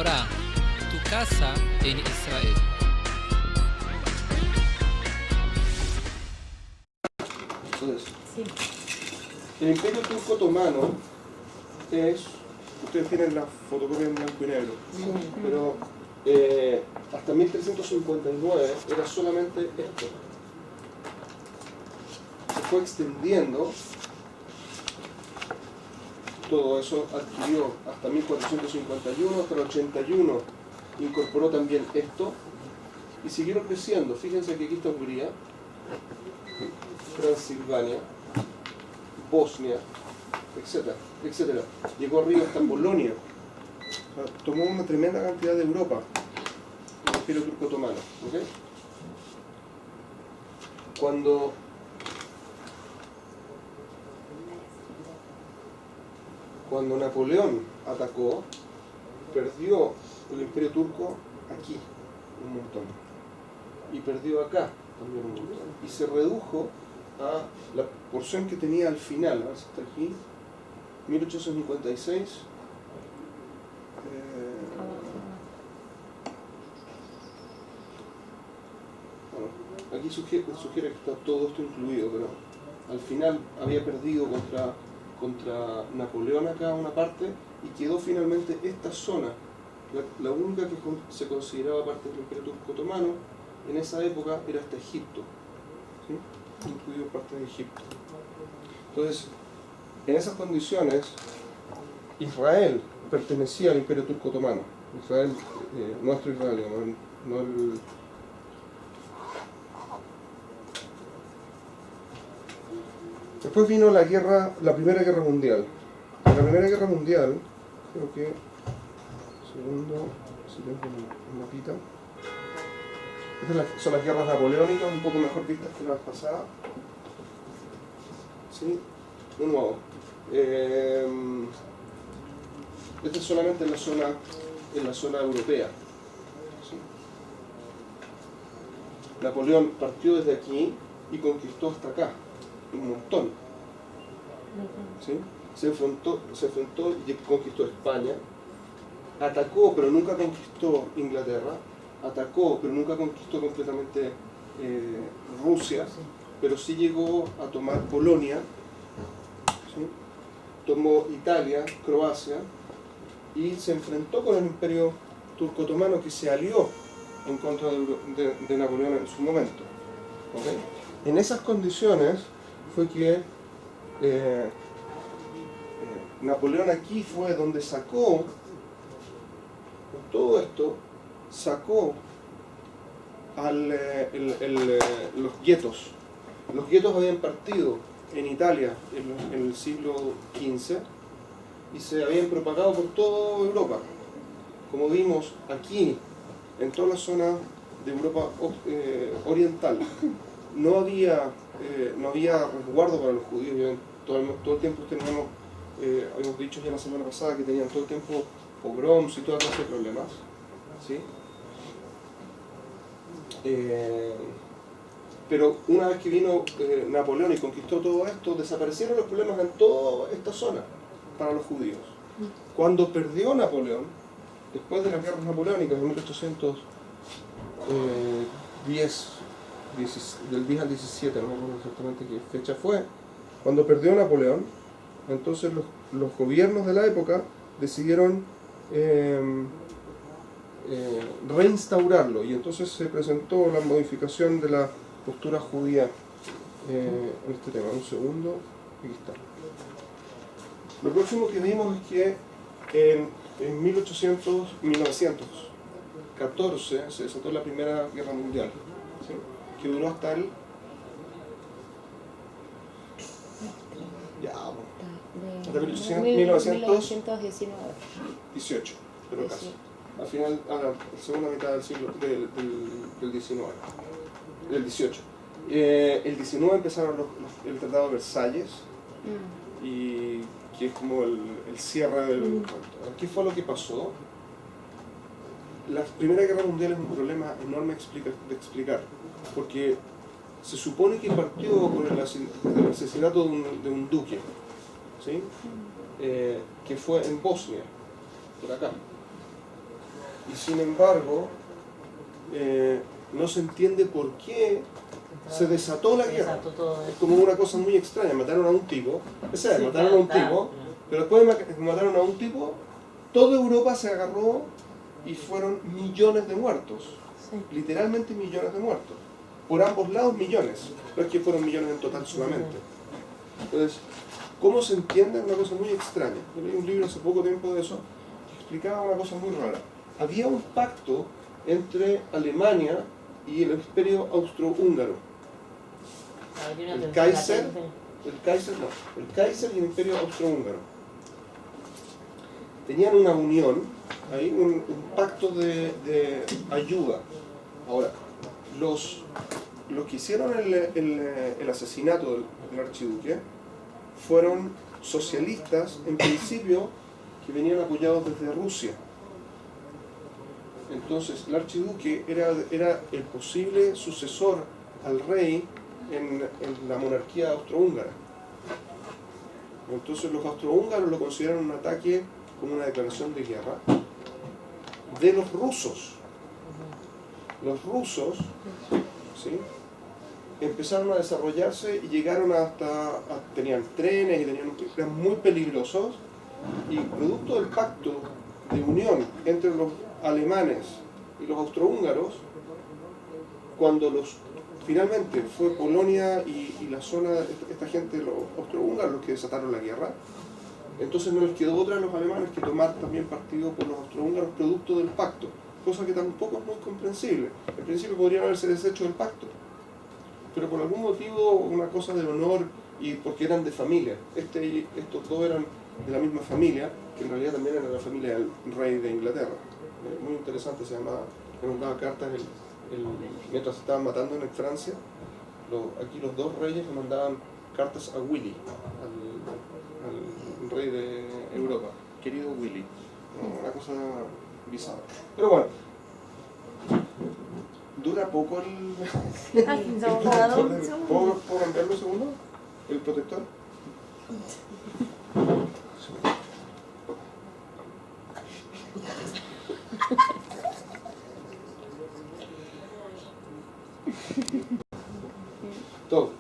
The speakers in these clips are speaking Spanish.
ahora tu casa en Israel. Entonces, Sí. el Imperio Turco Otomano es, ustedes tienen la fotocopia en blanco y negro, pero hasta 1359 era solamente esto. Se fue extendiendo, todo eso adquirió hasta 1451, hasta el 81 incorporó también esto y siguieron creciendo. Fíjense que aquí está Hungría, Transilvania, Bosnia, etcétera, etcétera. Llegó arriba hasta Polonia. O sea, tomó una tremenda cantidad de Europa, el Imperio Turco Otomano. ¿Okay? Cuando Napoleón atacó, perdió el Imperio Turco aquí un montón. Y perdió acá también un montón. Y se redujo a la porción que tenía al final, hasta aquí, 1856. Bueno, aquí sugiere que está todo esto incluido, pero al final había perdido contra Napoleón acá una parte y quedó finalmente esta zona, la única que se consideraba parte del Imperio Turco Otomano en esa época era hasta Egipto, ¿sí? Incluido parte de Egipto. Entonces, en esas condiciones, Israel pertenecía al Imperio Turco Otomano. Israel, nuestro Israel, no el... Después vino la Primera Guerra Mundial. En la Primera Guerra Mundial, creo que... Segundo, si tengo una mapita. Estas son las guerras napoleónicas, un poco mejor vistas que las pasadas. ¿Sí? De nuevo. Este es solamente en la zona europea. ¿Sí? Napoleón partió desde aquí y conquistó hasta acá, un montón. ¿Sí? Se enfrentó y conquistó España, atacó pero nunca conquistó Inglaterra, atacó pero nunca conquistó completamente Rusia, pero sí llegó a tomar Polonia, ¿sí? Tomó Italia, Croacia y se enfrentó con el Imperio Turco Otomano, que se alió en contra de Napoleón en su momento. ¿Okay? En esas condiciones fue que Napoleón aquí fue donde sacó, con todo esto, sacó los guetos. Los guetos habían partido en Italia en el siglo XV y se habían propagado por toda Europa. Como vimos aquí, en toda la zona de Europa oriental, no había resguardo para los judíos. Todo el tiempo teníamos, habíamos dicho ya la semana pasada que tenían todo el tiempo pogroms y toda clase de problemas. ¿Sí? Pero una vez que vino Napoleón y conquistó todo esto, desaparecieron los problemas en toda esta zona para los judíos. Cuando perdió Napoleón, después de las guerras napoleónicas de 1810, del 10 al 17, no me acuerdo exactamente qué fecha fue, cuando perdió Napoleón, entonces los gobiernos de la época decidieron reinstaurarlo, y entonces se presentó la modificación de la postura judía en este tema. Un segundo, aquí está. Lo próximo que vimos es que en 1914 se desató la Primera Guerra Mundial, ¿sí? Que duró hasta el... hasta 1918, pero casi. Al final, a la segunda mitad del siglo del 19, del 18. El 19 empezaron el Tratado de Versalles, y que es como el cierre del... ¿Qué fue lo que pasó? La Primera Guerra Mundial es un problema enorme de explicar, porque se supone que partió con el asesinato de un duque, ¿sí? Que fue en Bosnia, por acá. y sin embargo no se entiende por qué se desató la guerra. Es como una cosa muy extraña, mataron a un tipo, mataron a un tipo, pero después de que mataron a un tipo, toda Europa se agarró y fueron millones de muertos, literalmente millones de muertos, por ambos lados millones, no es que fueron millones en total solamente. Entonces, ¿cómo se entiende? Es una cosa muy extraña. Yo leí un libro hace poco tiempo de eso que explicaba una cosa muy rara. Había un pacto entre Alemania y el Imperio Austrohúngaro. El Kaiser y el Imperio Austrohúngaro tenían una unión, ahí, un pacto de ayuda. Ahora, los que hicieron el asesinato del archiduque fueron socialistas, en principio, que venían apoyados desde Rusia. Entonces, el archiduque era el posible sucesor al rey en la monarquía austrohúngara. Entonces, los austrohúngaros lo consideraron un ataque como una declaración de guerra de los rusos. Los rusos, ¿sí?, empezaron a desarrollarse y llegaron tenían trenes y eran muy peligrosos, y producto del pacto de unión entre los alemanes y los austrohúngaros, cuando finalmente fue Polonia y la zona, esta gente, los austrohúngaros, los que desataron la guerra, entonces no les quedó otra a los alemanes que tomar también partido por los austrohúngaros producto del pacto, cosa que tampoco es muy comprensible. En principio podrían haberse deshecho del pacto, pero por algún motivo, una cosa de honor y porque eran de familia. Estos dos eran de la misma familia, que en realidad también era la familia del rey de Inglaterra. Muy interesante, le mandaba cartas mientras se estaban matando en Francia. Aquí los dos reyes le mandaban cartas a Willy, al rey de Europa, querido Willy. Una cosa bizarra. Pero bueno, dura poco el protector. ¿Puedo cambiarlo un segundo? ¿El protector?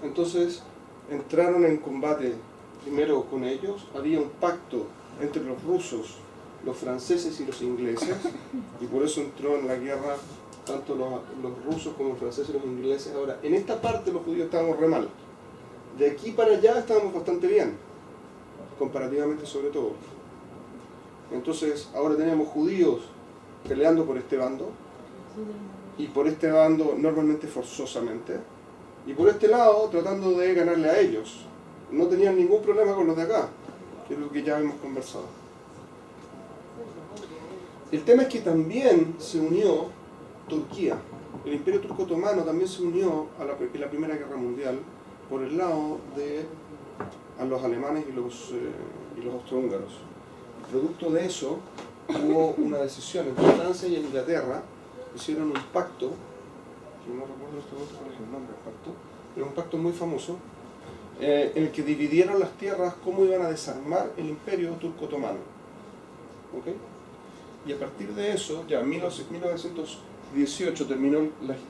Entonces entraron en combate primero con ellos. Había un pacto entre los rusos, los franceses y los ingleses, y por eso entró en la guerra tanto los rusos como los franceses y los ingleses. Ahora, en esta parte los judíos estábamos re mal. De aquí para allá estábamos bastante bien, comparativamente sobre todo. Entonces, ahora teníamos judíos peleando por este bando, y por este bando normalmente forzosamente, y por este lado tratando de ganarle a ellos. No tenían ningún problema con los de acá, que es lo que ya hemos conversado. El tema es que también se unió Turquía. El Imperio Turco Otomano también se unió en la Primera Guerra Mundial por el lado de los alemanes y los austrohúngaros. Producto de eso hubo una decisión entre Francia y Inglaterra, hicieron un pacto, que no recuerdo en este momento cuál es el nombre del pacto, pero un pacto muy famoso, en el que dividieron las tierras, cómo iban a desarmar el Imperio Turco Otomano. ¿Okay? Y a partir de eso, ya en 1918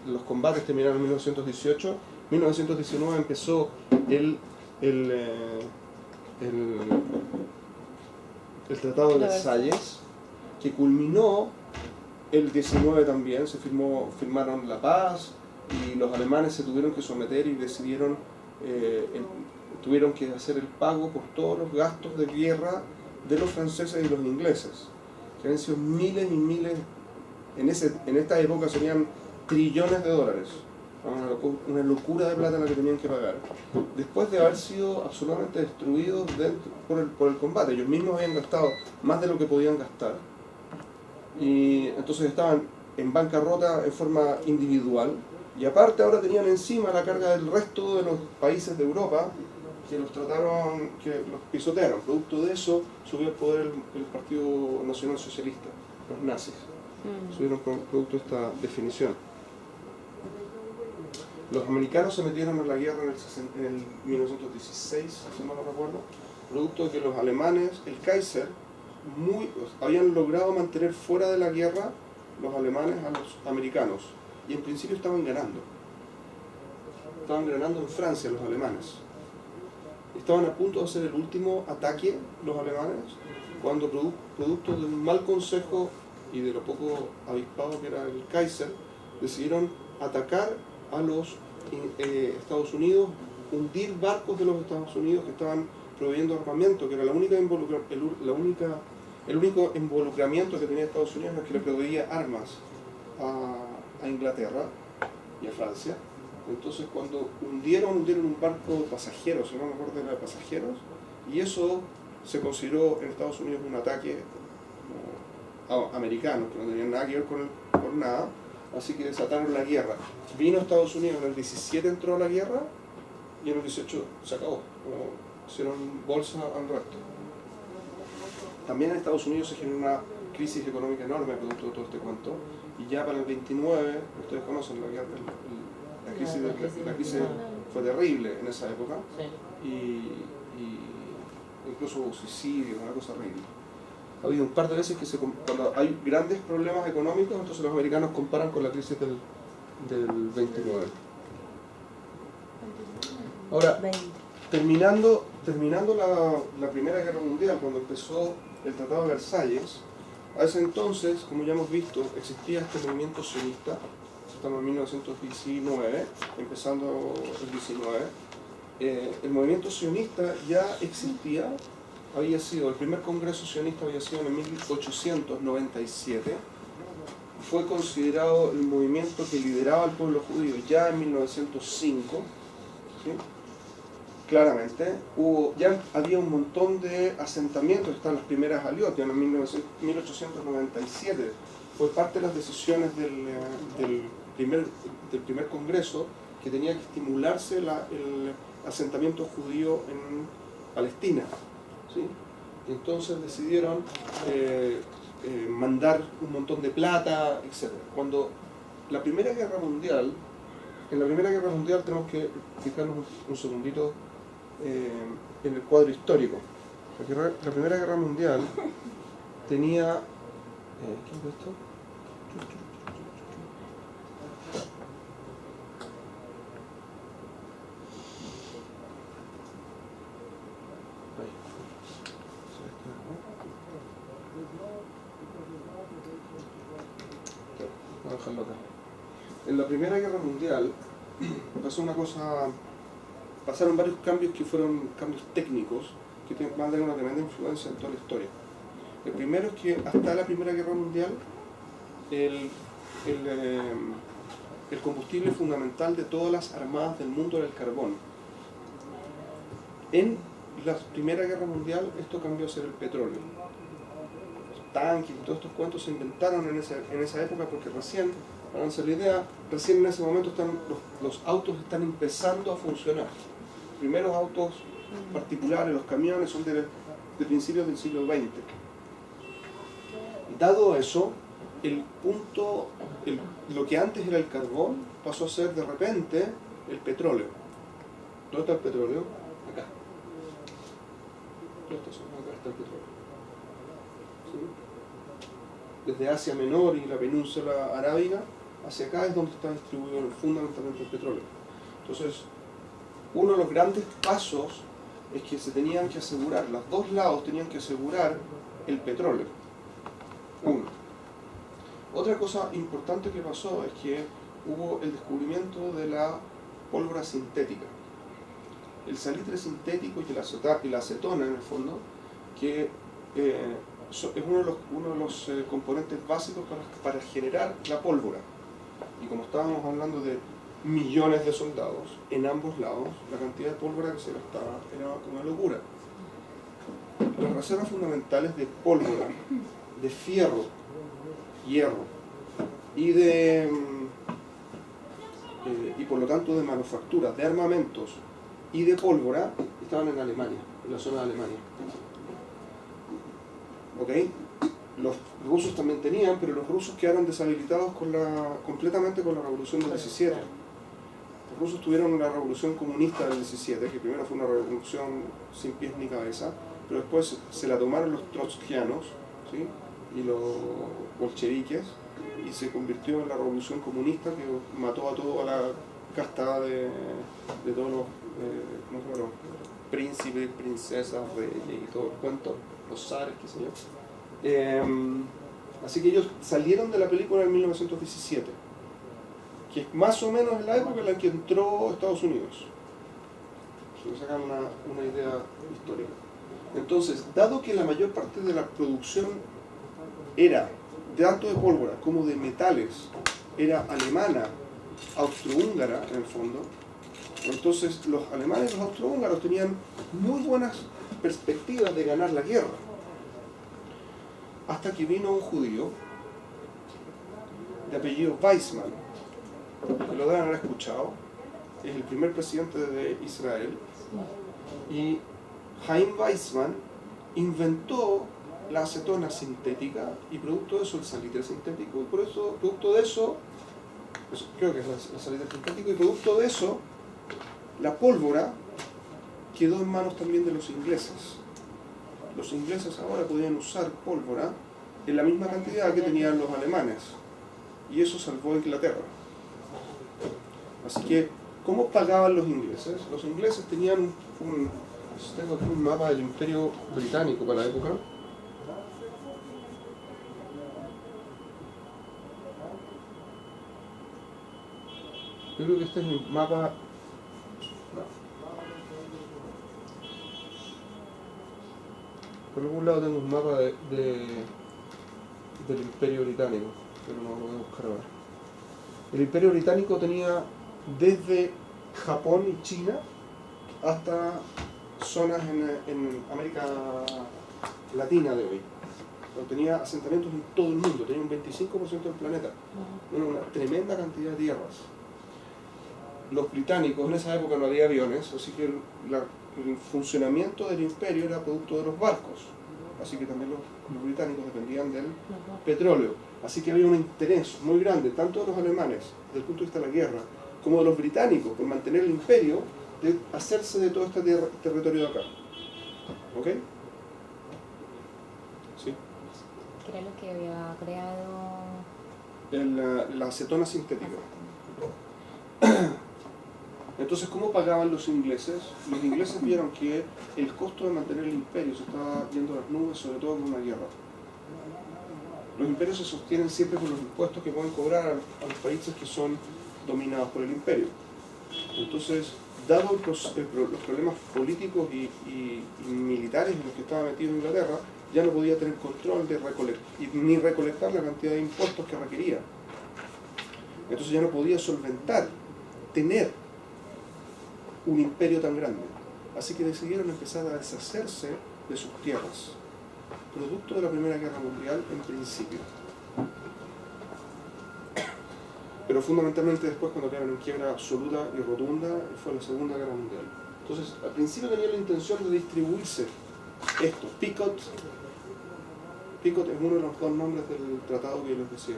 los combates terminaron en 1918, 1919 empezó el Tratado de Versalles, que culminó el 19 también, firmaron la paz, y los alemanes se tuvieron que someter y tuvieron que hacer el pago por todos los gastos de guerra de los franceses y los ingleses, que han sido miles y miles, en esta época serían trillones de dólares, una locura de plata la que tenían que pagar, después de haber sido absolutamente destruidos por el combate. Ellos mismos habían gastado más de lo que podían gastar, y entonces estaban en bancarrota en forma individual, y aparte ahora tenían encima la carga del resto de los países de Europa que los pisotearon. Producto de eso subió al poder el Partido Nacional Socialista, los nazis. Subieron producto de esta definición. Los americanos se metieron en la guerra en el 1916, si no lo recuerdo, producto de que los alemanes, el Kaiser, habían logrado mantener fuera de la guerra los alemanes a los americanos. Y en principio estaban ganando. Estaban ganando en Francia los alemanes. Estaban a punto de hacer el último ataque los alemanes cuando, producto de un mal consejo y de lo poco avispado que era el Kaiser, decidieron atacar a los Estados Unidos, hundir barcos de los Estados Unidos que estaban proveyendo armamento, que era el único involucramiento que tenía Estados Unidos, era que le proveía armas a Inglaterra y a Francia. Entonces cuando hundieron un barco de pasajeros, si no me acuerdo, era de pasajeros, y eso se consideró en Estados Unidos un ataque americano, que no tenía nada que ver con nada, así que desataron la guerra. Vino a Estados Unidos, en el 17 entró a la guerra, y en el 18 se acabó. Hicieron bolsa al resto. También en Estados Unidos se generó una crisis económica enorme producto de todo este cuento, y ya para el 29, ustedes conocen la guerra, la crisis fue terrible en esa época, y incluso hubo suicidios, una cosa horrible. Ha habido un par de veces que cuando hay grandes problemas económicos, entonces los americanos comparan con la crisis del 29. Ahora, terminando la Primera Guerra Mundial, cuando empezó el Tratado de Versalles, a ese entonces, como ya hemos visto, existía este movimiento sionista. Estamos en 1919, empezando el 19. El movimiento sionista ya existía, el primer congreso sionista había sido en 1897. Fue considerado el movimiento que lideraba al pueblo judío ya en 1905. ¿Sí? Claramente, ya había un montón de asentamientos, están las primeras aliot, en 1897. Fue parte de las decisiones del primer congreso que tenía que estimularse el asentamiento judío en Palestina. ¿Sí? Entonces decidieron mandar un montón de plata, etc. Cuando en la Primera Guerra Mundial tenemos que fijarnos un segundito en el cuadro histórico. La Primera Guerra Mundial tenía... ¿qué es esto? Voy a dejarlo acá. En la Primera Guerra Mundial pasaron varios cambios que fueron cambios técnicos que van a tener una tremenda influencia en toda la historia. El primero es que hasta la Primera Guerra Mundial el combustible fundamental de todas las armadas del mundo era el carbón. En la Primera Guerra Mundial esto cambió a ser el petróleo. Los tanques y todos estos cuentos se inventaron en esa época porque recién, para hacer la idea, recién en ese momento los autos están empezando a funcionar. Los primeros autos particulares, los camiones, son de principios del siglo XX. Dado eso, lo que antes era el carbón pasó a ser de repente el petróleo. ¿Dónde está el petróleo? Acá. Acá está el petróleo. ¿Sí? Desde Asia Menor y la península arábiga hacia acá es donde está distribuido fundamentalmente el petróleo. Entonces, uno de los grandes pasos es que se tenían que asegurar, los dos lados tenían que asegurar el petróleo. Uno. Otra cosa importante que pasó es que hubo el descubrimiento de la pólvora sintética. El salitre sintético y la acetona, en el fondo, que es uno de los componentes básicos para generar la pólvora. Y como estábamos hablando de millones de soldados en ambos lados, la cantidad de pólvora que se gastaba era una locura. Las reservas fundamentales de pólvora, de hierro y por lo tanto de manufactura, de armamentos y de pólvora estaban en Alemania, en la zona de Alemania. ¿Ok? Los rusos también tenían, pero los rusos quedaron deshabilitados completamente con la revolución del 17. Los rusos tuvieron una revolución comunista del 17, que primero fue una revolución sin pies ni cabeza, pero después se la tomaron los trotskianos, ¿sí? Y los bolcheviques, y se convirtió en la revolución comunista que mató a toda la casta de todos los ¿cómo se llama? Príncipes, princesas, reyes y todo el cuento, los zares, qué sé yo. Así que ellos salieron de la película en 1917, que es más o menos la época en la que entró Estados Unidos. Se sacan una idea histórica. Entonces, dado que la mayor parte de la producción era tanto de pólvora como de metales, era alemana, austrohúngara en el fondo, entonces los alemanes y los austrohúngaros tenían muy buenas perspectivas de ganar la guerra. Hasta que vino un judío de apellido Weizmann, que lo deben haber escuchado, es el primer presidente de Israel, y Chaim Weizmann inventó la acetona sintética y producto de eso el salitre sintético, y por eso, producto de eso, creo que es el salitre sintético, y producto de eso la pólvora quedó en manos también de los ingleses. Los ingleses ahora podían usar pólvora en la misma cantidad que tenían los alemanes, y eso salvó a Inglaterra. Así que, ¿cómo pagaban los ingleses? Los ingleses tenían tengo aquí un mapa del Imperio Británico para la época. Yo creo que este es un mapa. No. Por algún lado tengo un mapa del Imperio Británico, pero no lo voy a buscar ahora. El Imperio Británico tenía desde Japón y China hasta zonas en América Latina de hoy. Pero tenía asentamientos en todo el mundo, tenía un 25% del planeta, una tremenda cantidad de tierras. Los británicos, en esa época no había aviones, así que el funcionamiento del imperio era producto de los barcos, así que también los británicos dependían del petróleo. Así que había un interés muy grande, tanto de los alemanes, desde el punto de vista de la guerra, como de los británicos, por mantener el imperio, de hacerse de todo este territorio de acá. ¿Ok? ¿Sí? ¿Qué era lo que había creado? La acetona sintética. Entonces, ¿cómo pagaban los ingleses? Los ingleses vieron que el costo de mantener el imperio se estaba yendo a las nubes, sobre todo con una guerra. Los imperios se sostienen siempre con los impuestos que pueden cobrar a los países que son dominados por el imperio. Entonces, dado los problemas políticos y militares en los que estaba metido Inglaterra, ya no podía tener control de ni recolectar la cantidad de impuestos que requería. Entonces ya no podía solventar, tener un imperio tan grande. Así que decidieron empezar a deshacerse de sus tierras, producto de la Primera Guerra Mundial en principio. Pero fundamentalmente después, cuando quedaron en quiebra absoluta y rotunda, fue la Segunda Guerra Mundial. Entonces, al principio tenían la intención de distribuirse esto. Picot es uno de los dos nombres del tratado que yo les decía.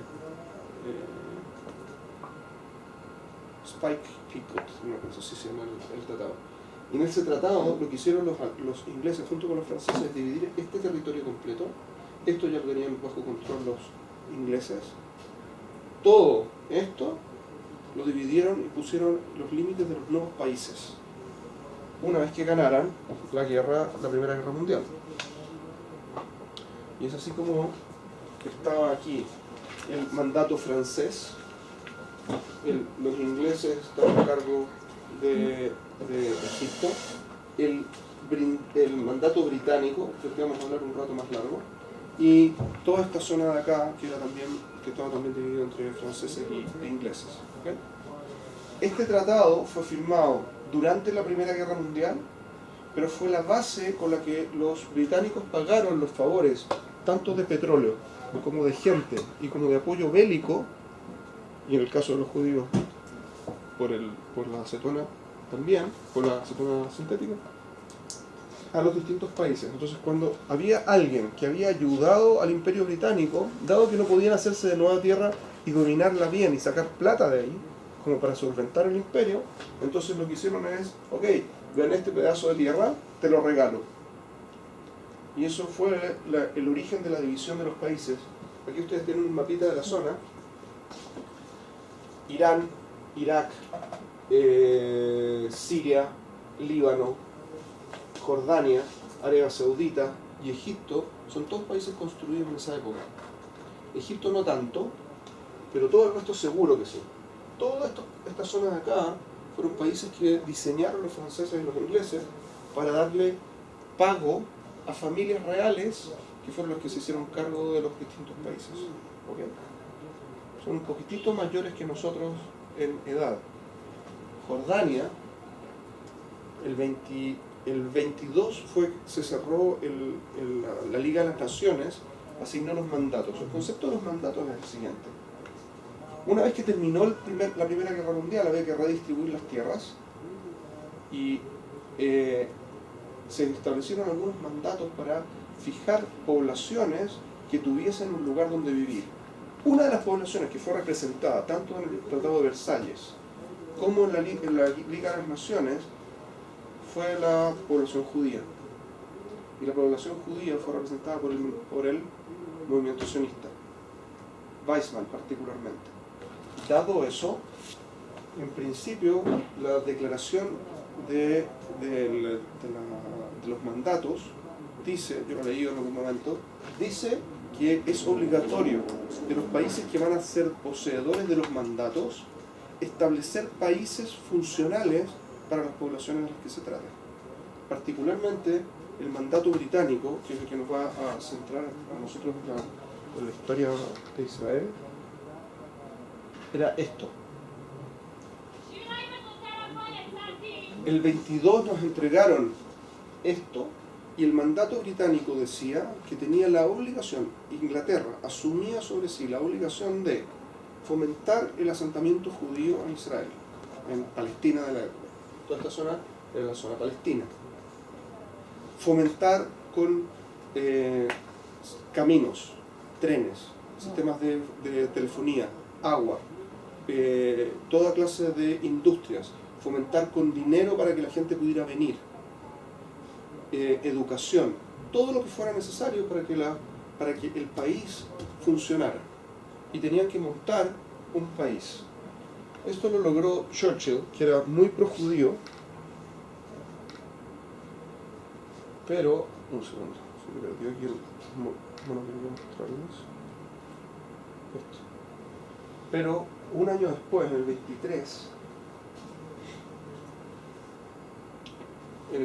Spike Picot, una cosa así se llama el tratado. Y en ese tratado lo que hicieron los ingleses junto con los franceses es dividir este territorio completo. Esto ya lo tenían bajo control los ingleses. Todo esto lo dividieron y pusieron los límites de los nuevos países una vez que ganaran la Primera Guerra Mundial. Y es así como estaba aquí el mandato francés. Los ingleses estaban a cargo de Egipto. El mandato británico, del que vamos a hablar un rato más largo, y toda esta zona de acá que estaba también dividido entre franceses e ingleses. ¿Okay? Este tratado fue firmado durante la Primera Guerra Mundial, pero fue la base con la que los británicos pagaron los favores tanto de petróleo como de gente y como de apoyo bélico, y en el caso de los judíos por la acetona también, por la acetona sintética, a los distintos países. Entonces, cuando había alguien que había ayudado al Imperio Británico, dado que no podían hacerse de nueva tierra y dominarla bien y sacar plata de ahí, como para solventar el imperio, entonces lo que hicieron es, ok, ven este pedazo de tierra, te lo regalo. Y eso fue el origen de la división de los países. Aquí ustedes tienen un mapita de la zona, Irán, Irak, Siria, Líbano, Jordania, Arabia Saudita y Egipto son todos países construidos en esa época. Egipto no tanto, pero todo el resto seguro que sí. Todas estas zonas de acá fueron países que diseñaron los franceses y los ingleses para darle pago a familias reales que fueron los que se hicieron cargo de los distintos países. ¿Okay? Son un poquitito mayores que nosotros en edad. Jordania, el 22 se cerró la Liga de las Naciones, asignó los mandatos. El concepto de los mandatos es el siguiente. Una vez que terminó la Primera Guerra Mundial, había que redistribuir las tierras y se establecieron algunos mandatos para fijar poblaciones que tuviesen un lugar donde vivir. Una de las poblaciones que fue representada tanto en el Tratado de Versalles como en la Liga de las Naciones fue la población judía. Y la población judía fue representada por el movimiento sionista, Weizmann particularmente. Dado eso, en principio la declaración de los mandatos dice, yo lo leí en algún momento, dice que es obligatorio de los países que van a ser poseedores de los mandatos establecer países funcionales para las poblaciones en las que se trata. Particularmente el mandato británico, que es el que nos va a centrar a nosotros en la historia de Israel, era esto. El 22 nos entregaron esto y el mandato británico decía que tenía la obligación, Inglaterra asumía sobre sí la obligación de fomentar el asentamiento judío en Israel, en Palestina de la época. Toda esta zona era la zona palestina. Fomentar con caminos, trenes, sistemas de telefonía, agua, toda clase de industrias, fomentar con dinero para que la gente pudiera venir, educación, todo lo que fuera necesario para que el país funcionara. Y tenían que montar un país. Esto lo logró Churchill, que era muy pro-judío, pero, un segundo, se me perdió aquí bueno, quería mostrarles esto. Pero un año después, en el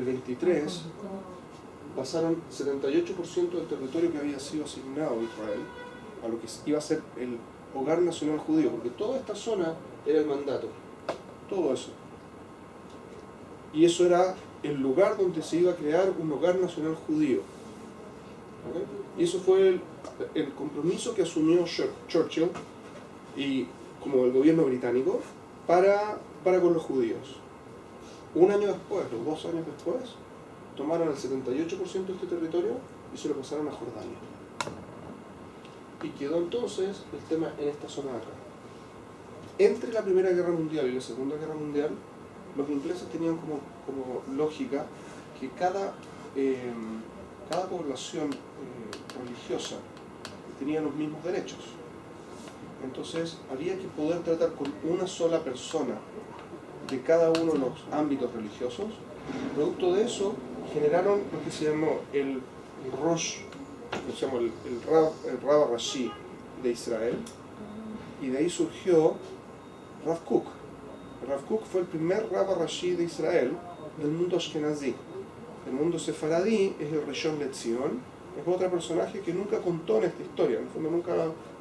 23, pasaron 78% del territorio que había sido asignado a Israel a lo que iba a ser el hogar nacional judío, porque toda esta zona era el mandato, todo eso. Y eso era el lugar donde se iba a crear un hogar nacional judío. ¿Okay? Y eso fue el compromiso que asumió Churchill y como el gobierno británico para con los judíos. Un año después, o 2 años después, tomaron el 78% de este territorio y se lo pasaron a Jordania. Y quedó entonces el tema en esta zona de acá. Entre la Primera Guerra Mundial y la Segunda Guerra Mundial, los ingleses tenían como lógica que cada población religiosa tenía los mismos derechos. Entonces había que poder tratar con una sola persona de cada uno de los ámbitos religiosos. Producto de eso generaron lo que se llamó el Rosh, se llama el Rab Rashi de Israel, y de ahí surgió Rav Kook. Rav Kook fue el primer Rab Rashi de Israel del mundo ashkenazí. El mundo sefaradí es el Rishon LeZion, es otro personaje que nunca contó en esta historia, en el fondo nunca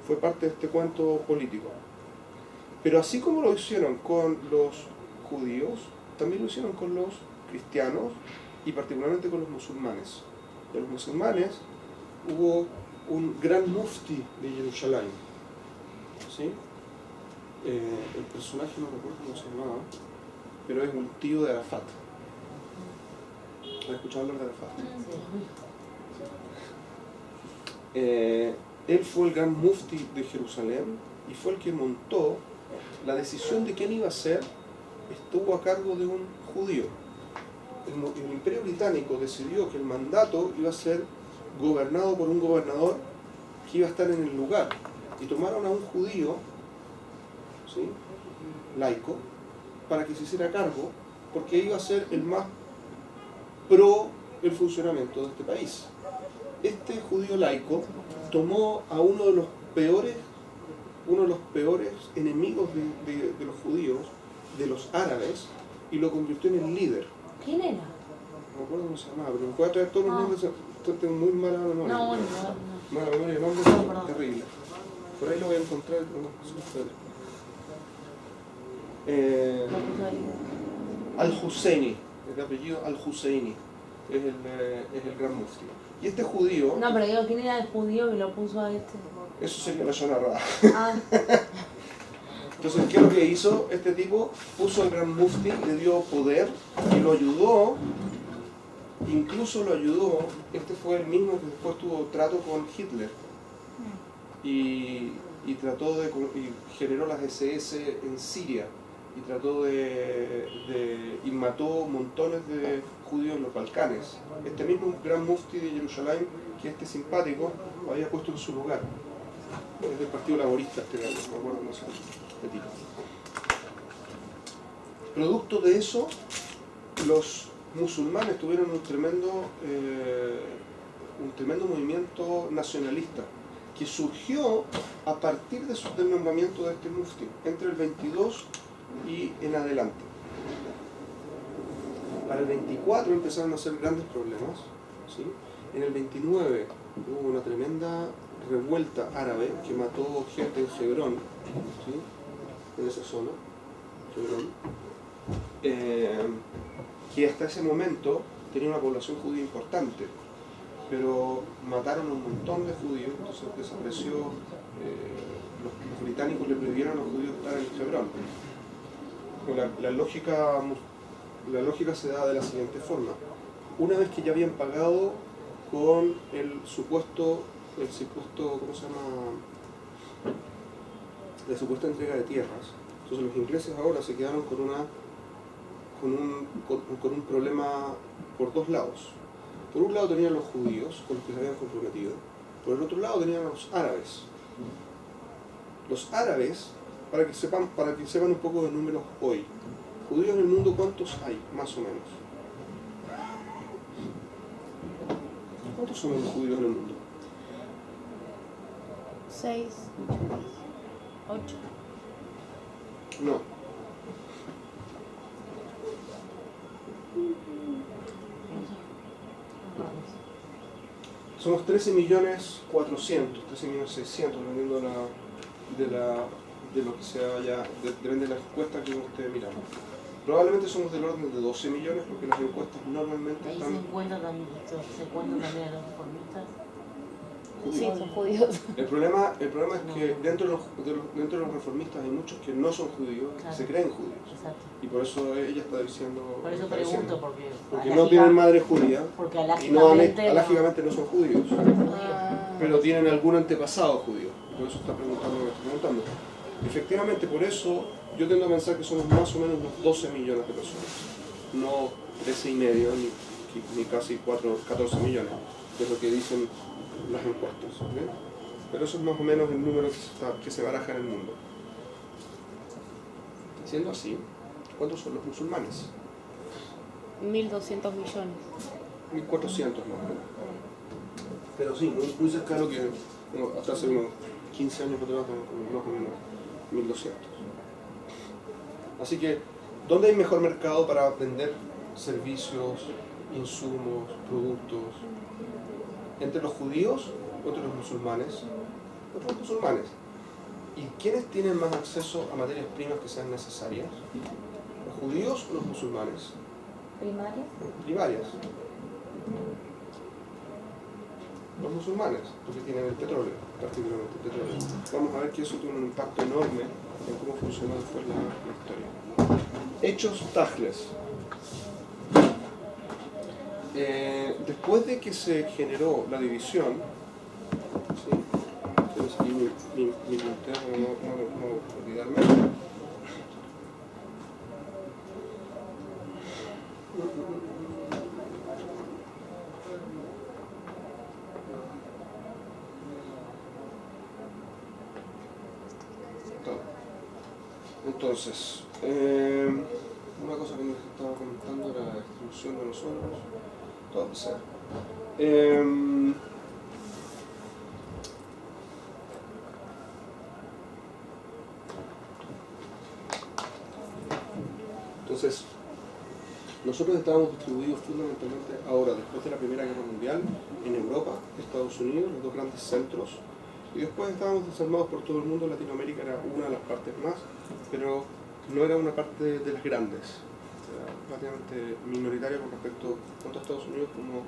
fue parte de este cuento político. Pero así como lo hicieron con los judíos, también lo hicieron con los cristianos y particularmente con los musulmanes. De los musulmanes hubo un gran mufti de Jerusalén, ¿sí? El personaje no recuerdo cómo se llamaba, pero es un tío de Arafat. ¿Has escuchado hablar de Arafat? Él fue el gran mufti de Jerusalén y fue el que montó la decisión de quién iba a ser, estuvo a cargo de un judío. El Imperio Británico decidió que el mandato iba a ser gobernado por un gobernador que iba a estar en el lugar, y tomaron a un judío, ¿sí?, laico para que se hiciera cargo, porque iba a ser el más pro el funcionamiento de este país. Este judío laico tomó a uno de los peores enemigos de los judíos, de los árabes, y lo convirtió en el líder. ¿Quién era? No me acuerdo cómo se llamaba, pero me puedo traer todos los nombres, tengo muy mala memoria. No. Mala memoria de nombres, perdón. terrible. Por ahí lo voy a encontrar, pero no sé. Lo puso ahí. Al-Husseini, el apellido Al-Husseini, es el gran mufti. Y este judío, No, pero digo, ¿quién era el judío que lo puso a este? eso sería la zona rara. Ah, Entonces, ¿qué es lo que hizo? Este tipo puso al gran mufti, le dio poder y lo ayudó, incluso lo ayudó. Este fue el mismo que después tuvo trato con Hitler y trató de, y generó las SS en Siria y trató y mató montones de judíos en los Balcanes. Este mismo gran mufti de Jerusalén, que este simpático, lo había puesto en su lugar. Es del Partido Laborista, no me acuerdo cómo se llama, este tipo. Producto de eso, los musulmanes tuvieron un tremendo movimiento nacionalista que surgió a partir del nombramiento de este mufti, entre el 22 y en adelante. Para el 24 empezaron a ser grandes problemas, ¿sí? En el 29 hubo una tremenda revuelta árabe que mató gente en Hebrón, ¿sí? En esa zona, Hebrón, que hasta ese momento tenía una población judía importante, pero mataron a un montón de judíos, entonces desapareció, los británicos le prohibieron a los judíos estar en Hebrón. La lógica se da de la siguiente forma: una vez que ya habían pagado con el supuesto, ¿cómo se llama? La supuesta entrega de tierras, entonces los ingleses ahora se quedaron con un problema por dos lados. Por un lado tenían los judíos, con los que se habían comprometido, por el otro lado tenían a los árabes. Los árabes, para que sepan un poco de números hoy, judíos en el mundo, ¿cuántos hay? Más o menos. ¿Cuántos son los judíos en el mundo? 6, 8. No. Somos 13.400.000, 13.600.000, dependiendo de lo que sea ya, depende de las encuestas que ustedes miran. Probablemente somos del orden de 12 millones, porque las encuestas normalmente Ahí están... se cuentan también a los reformistas. Sí, son judíos. El problema es que dentro de los reformistas hay muchos que no son judíos, que se creen judíos. Exacto. Y por eso ella está diciendo... Por eso pregunto, porque no tienen madre judía porque y no alágicamente, alágicamente no son judíos, Ah, pero tienen algún antepasado judío. Por eso está preguntando lo que está preguntando. Efectivamente, por eso yo tendo a pensar que somos más o menos unos 12 millones de personas, no 13 y medio ni casi 14 millones, que es lo que dicen las encuestas, ¿okay? Pero eso es más o menos el número que se baraja en el mundo. Siendo así, ¿cuántos son los musulmanes? 1.200 millones. 1.400 más o menos. Pero sí, muy cerca de lo que hasta hace unos 15 años atrás, más o menos 1.200. Así que, ¿dónde hay mejor mercado para vender servicios, insumos, productos? ¿Entre los judíos o entre los musulmanes? Entre los musulmanes. ¿Y quiénes tienen más acceso a materias primas que sean necesarias? ¿Los judíos o los musulmanes? ¿Primaria? Primarias. Los musulmanes, porque tienen el petróleo, particularmente el petróleo. Vamos a ver que eso tiene un impacto enorme en cómo funcionó después la historia. Hechos Tajles. Después de que se generó la división, ¿sí? Quiero seguir mi puntero, no olvidarme. Entonces, una cosa que nos estaba comentando era la distribución de nosotros. Todo sea. Entonces, nosotros estábamos distribuidos fundamentalmente ahora, después de la Primera Guerra Mundial, en Europa, Estados Unidos, los dos grandes centros, y después estábamos desarmados por todo el mundo. Latinoamérica era una de las partes más, pero no era una parte de las grandes, era prácticamente minoritaria con respecto tanto a Estados Unidos como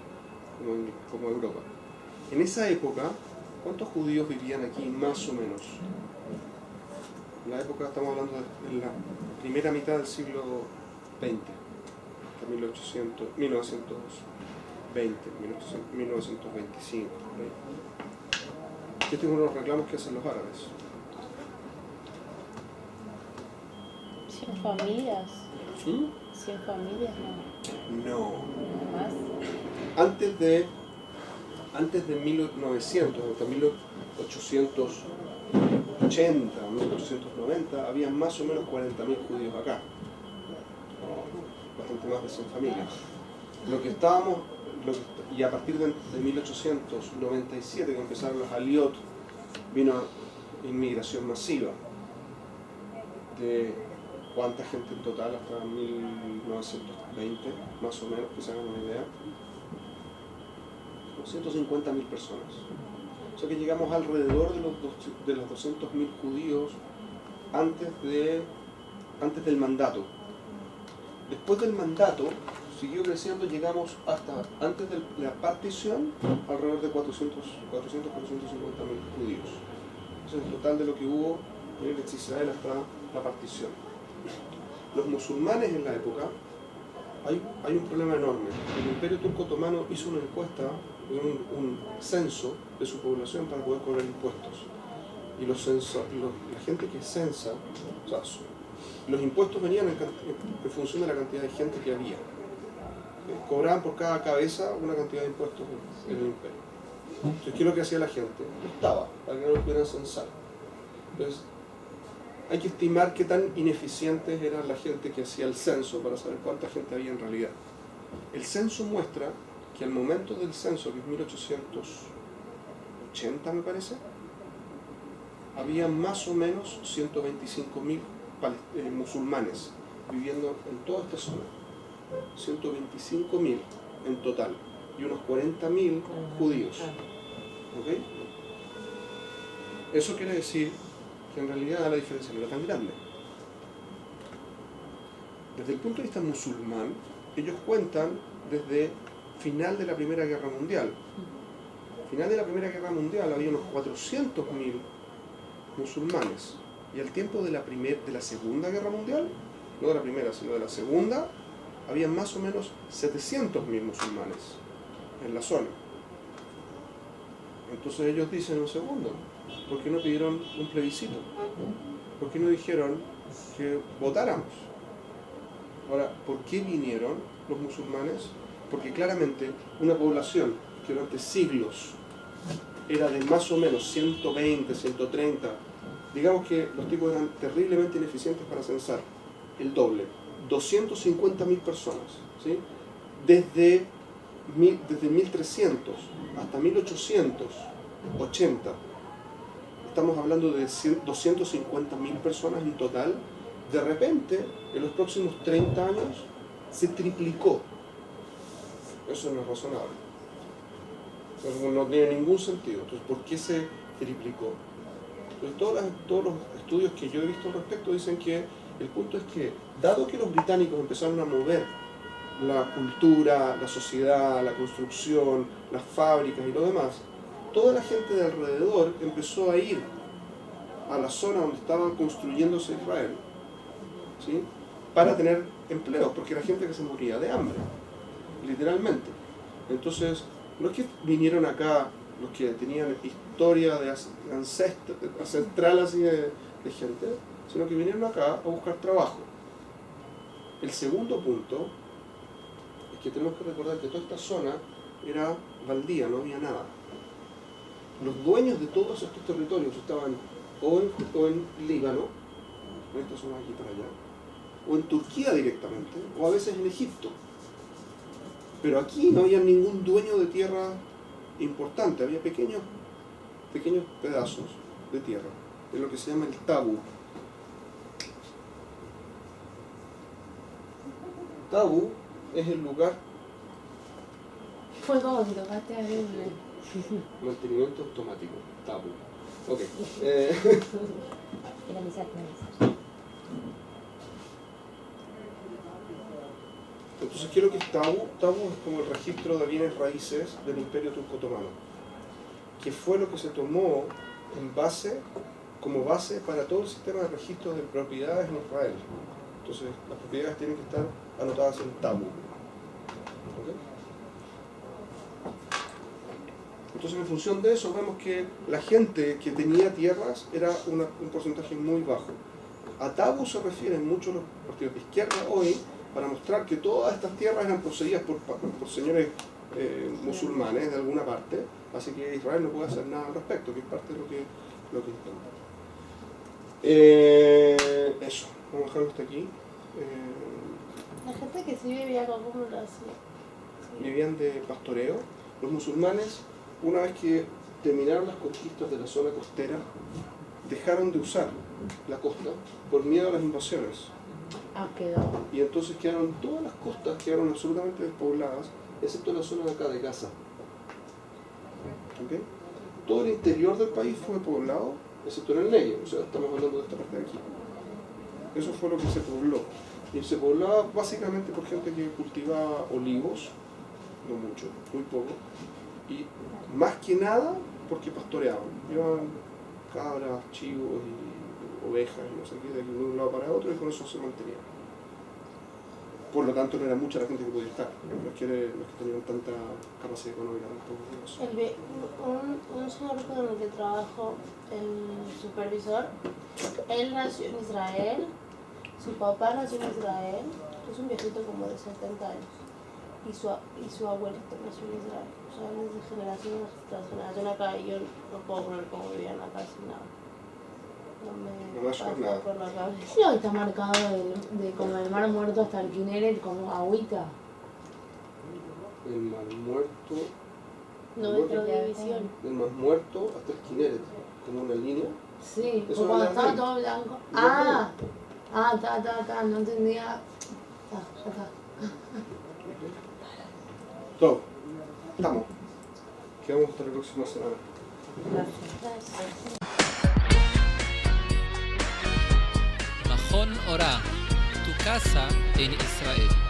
a Europa. En esa época, ¿cuántos judíos vivían aquí más o menos? En la época, estamos hablando de la primera mitad del siglo XX, hasta 1925. Este es uno de los reclamos que hacen los árabes. 100 familias. ¿Mm? 100 familias, no. No. Más. Antes de 1900, hasta 1880, 1890, había más o menos 40.000 judíos acá. Bastante más de 100 familias. Y a partir de 1897, que empezaron los Aliot, vino inmigración masiva. De cuánta gente en total hasta 1920, más o menos, que se hagan una idea. 150.000 personas. O sea que llegamos alrededor de los 200.000 judíos antes del mandato. Después del mandato siguió creciendo, llegamos hasta antes de la partición alrededor de 450.000 judíos. Ese es el total de lo que hubo en el Israel hasta la partición. Los musulmanes en la época, hay un problema enorme. El Imperio Turco Otomano hizo una encuesta, un censo de su población para poder cobrar impuestos. Y la gente que censa, o sea, los impuestos venían en función de la cantidad de gente que había. Cobraban por cada cabeza una cantidad de impuestos en el imperio. Entonces, ¿qué es lo que hacía la gente? Estaba, para que no lo pudieran censar. Entonces, hay que estimar qué tan ineficientes era la gente que hacía el censo para saber cuánta gente había en realidad. El censo muestra que al momento del censo, que es 1880 me parece, había más o menos 125.000 musulmanes viviendo en toda esta zona. 125.000 en total y unos 40.000 judíos. ¿Okay? Eso quiere decir que en realidad la diferencia no era tan grande. Desde el punto de vista musulmán, ellos cuentan desde final de la Primera Guerra Mundial. Final de la Primera Guerra Mundial había unos 400.000 musulmanes. Y al tiempo de la Segunda Guerra Mundial, no de la primera, sino de la segunda, había más o menos 700.000 musulmanes en la zona. Entonces ellos dicen, un segundo, ¿por qué no pidieron un plebiscito? ¿Por qué no dijeron que votáramos? Ahora, ¿por qué vinieron los musulmanes? Porque claramente una población que durante siglos era de más o menos 120, 130, digamos que los tipos eran terriblemente ineficientes para censar, el doble, 250.000 personas, ¿sí? Desde 1300 hasta 1880, estamos hablando de 250.000 personas en total. De repente, en los próximos 30 años, se triplicó. Eso no es razonable. Eso no tiene ningún sentido. Entonces, ¿por qué se triplicó? Entonces, todos los estudios que yo he visto al respecto dicen que el punto es que, dado que los británicos empezaron a mover la cultura, la sociedad, la construcción, las fábricas y lo demás, toda la gente de alrededor empezó a ir a la zona donde estaban construyéndose Israel, ¿sí? Para tener empleos, porque era gente que se moría de hambre, literalmente. Entonces, no es que vinieron acá los que tenían historia de ancestral así de gente, sino que vinieron acá a buscar trabajo. El segundo punto es que tenemos que recordar que toda esta zona era baldía, no había nada. Los dueños de todos estos territorios estaban o en Líbano en esta zona de aquí para allá, o en Turquía directamente, o a veces en Egipto. Pero aquí no había ningún dueño de tierra importante, había pequeños pedazos de tierra, es lo que se llama el tabu. Tabu es el lugar Fue como si tocaste a ver. mantenimiento automático, tabu. Ok. Finalizar. Entonces, ¿qué es lo que es tabu? Tabu es como el registro de bienes raíces del Imperio Turco Otomano, que fue lo que se tomó como base para todo el sistema de registro de propiedades en Israel. Entonces, las propiedades tienen que estar anotadas en tabu. ¿Okay? Entonces, en función de eso, vemos que la gente que tenía tierras era un porcentaje muy bajo. A tabu se refieren muchos los partidos de izquierda hoy para mostrar que todas estas tierras eran poseídas por señores musulmanes de alguna parte, así que Israel no puede hacer nada al respecto, que es parte de lo que intenta. Eso, vamos a dejarlo hasta aquí. La gente que sí vivía con cómo lo hacía. Vivían de pastoreo. Los musulmanes, una vez que terminaron las conquistas de la zona costera, dejaron de usar la costa por miedo a las invasiones. Quedó. Y entonces todas las costas quedaron absolutamente despobladas, excepto la zona de acá de Gaza. ¿Okay? Todo el interior del país fue poblado, excepto en el Negev, o sea, estamos hablando de esta parte de aquí. Eso fue lo que se pobló. Y se poblaba básicamente por gente que cultivaba olivos, no mucho, muy poco, y más que nada porque pastoreaban. Llevaban cabras, chivos y ovejas y no sé qué, de un lado para otro, y con eso se mantenía. Por lo tanto, no era mucha la gente que podía estar, los que tenían tanta capacidad económica. Un señor con el que trabajo, el supervisor, él nació en Israel, su papá nació en Israel, es un viejito como de 70 años, y su abuelito nació en Israel. O sea, desde generación tras generación acá, y yo no puedo creer cómo vivían acá sin nada. No me pasa por la cabeza. Sí, está marcado de como el Mar Muerto hasta el Kinneret, como agüita. El Mar Muerto. No dentro de división. Del Mar Muerto hasta el Kinneret, como una línea. Sí, Eso cuando era estaba ahí. todo blanco. No entendía. Ya está. Todo. Estamos. Quedamos hasta la próxima semana. Gracias. Mahon Ora, tu casa en Israel.